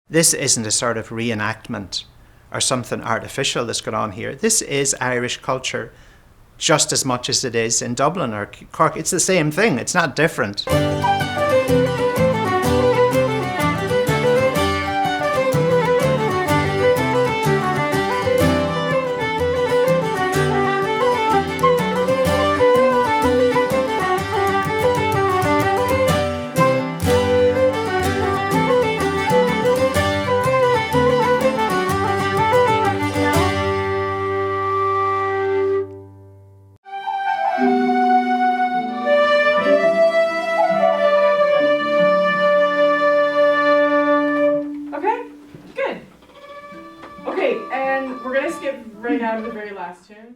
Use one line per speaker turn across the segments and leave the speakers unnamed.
This isn't a sort of reenactment or something artificial that's going on here. This is Irish culture just as much as it is in Dublin or Cork. It's the same thing. It's not different.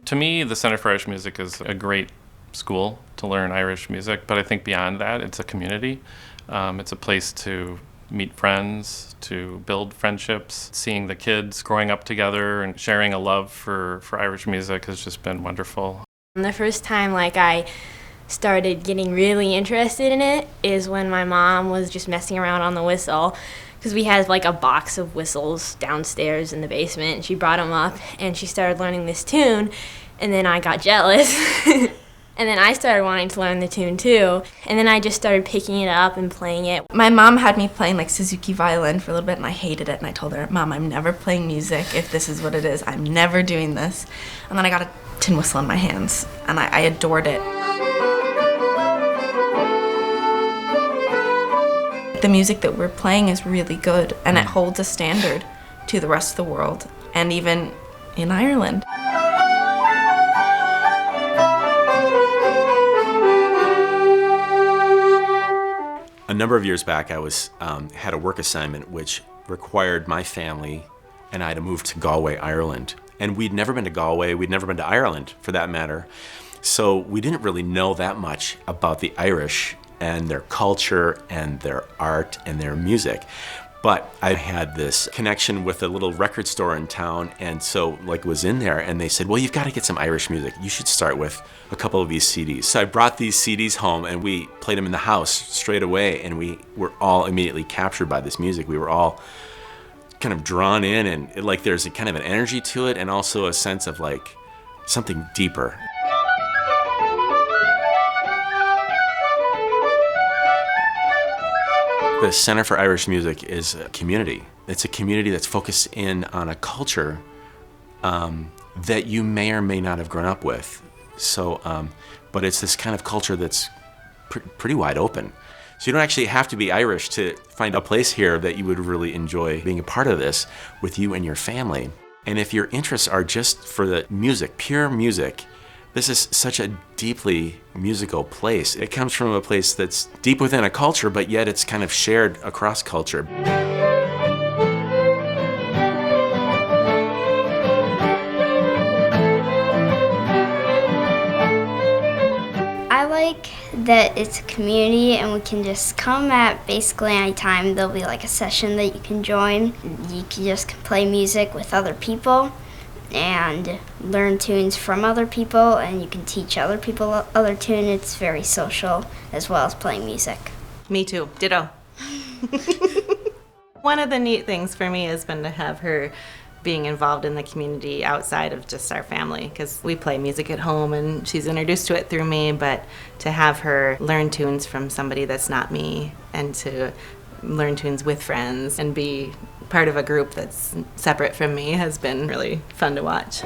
To me, the Center for Irish Music is a great school to learn Irish music, but I think beyond that, it's a community. It's a place to meet friends, to build friendships. Seeing the kids growing up together and sharing a love for Irish music has just been wonderful.
The first time I started getting really interested in it is when my mom was just messing around on the whistle, because we had a box of whistles downstairs in the basement, and she brought them up and she started learning this tune, and then I got jealous. And then I started wanting to learn the tune too, and then I just started picking it up and playing it.
My mom had me playing Suzuki violin for a little bit, and I hated it, and I told her, Mom, I'm never playing music if this is what it is. I'm never doing this. And then I got a tin whistle in my hands, and I adored it. The music that we're playing is really good, and it holds a standard to the rest of the world, and even in Ireland.
A number of years back, I had a work assignment which required my family and I to move to Galway, Ireland. And we'd never been to Galway, we'd never been to Ireland, for that matter. So we didn't really know that much about the Irish and their culture and their art and their music. But I had this connection with a little record store in town, and so was in there, and they said, well, you've got to get some Irish music. You should start with a couple of these CDs. So I brought these CDs home, and we played them in the house straight away, and we were all immediately captured by this music. We were all kind of drawn in, and there's a kind of an energy to it, and also a sense of something deeper. The Center for Irish Music is a community. It's a community that's focused in on a culture that you may or may not have grown up with. So, but it's this kind of culture that's pretty wide open. So you don't actually have to be Irish to find a place here that you would really enjoy being a part of this with you and your family. And if your interests are just for the music, pure music, this is such a deeply musical place. It comes from a place that's deep within a culture, but yet it's kind of shared across culture.
I like that it's a community and we can just come at basically any time. There'll be a session that you can join. You can just play music with other people and learn tunes from other people, and you can teach other people other tunes. It's very social as well as playing music.
Me too, ditto. One of the neat things for me has been to have her being involved in the community outside of just our family, because we play music at home and she's introduced to it through me, but to have her learn tunes from somebody that's not me and to learn tunes with friends and be part of a group that's separate from me has been really fun to watch.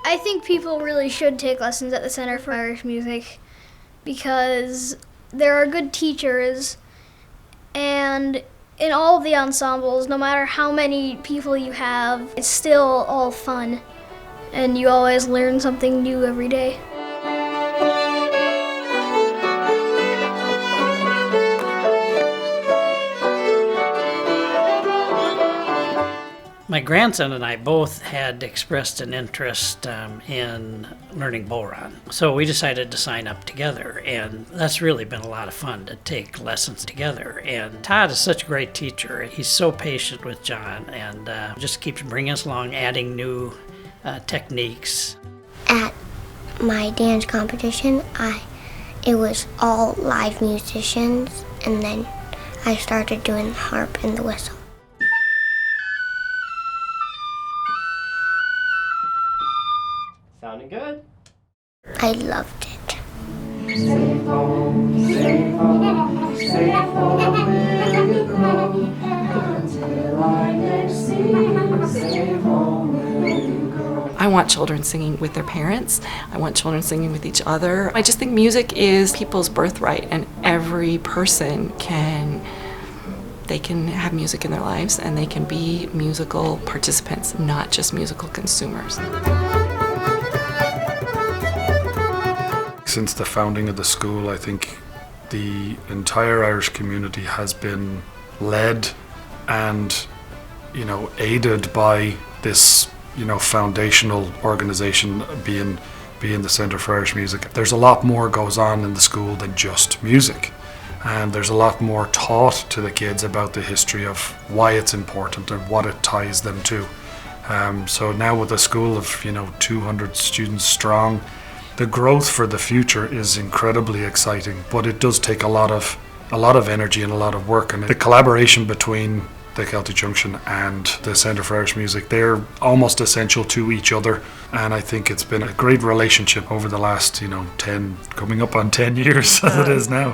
I think people really should take lessons at the Center for Irish Music because there are good teachers, and in all of the ensembles, no matter how many people you have, it's still all fun, and you always learn something new every day.
My grandson and I both had expressed an interest in learning bodhrán, so we decided to sign up together, and that's really been a lot of fun to take lessons together. And Todd is such a great teacher. He's so patient with John and just keeps bringing us along, adding new techniques.
At my dance competition, it was all live musicians, and then I started doing the harp and the whistle.
Sounding good?
I loved it.
I want children singing with their parents. I want children singing with each other. I just think music is people's birthright, and every person can have music in their lives, and they can be musical participants, not just musical consumers.
Since the founding of the school, I think the entire Irish community has been led and, aided by this, foundational organization being the Centre for Irish Music. There's a lot more goes on in the school than just music. And there's a lot more taught to the kids about the history of why it's important and what it ties them to. So now with a school of 200 students strong, the growth for the future is incredibly exciting, but it does take a lot of energy and a lot of work. And the collaboration between the Celtic Junction and the Centre for Irish Music, they're almost essential to each other. And I think it's been a great relationship over the last 10, coming up on 10 years as it is now.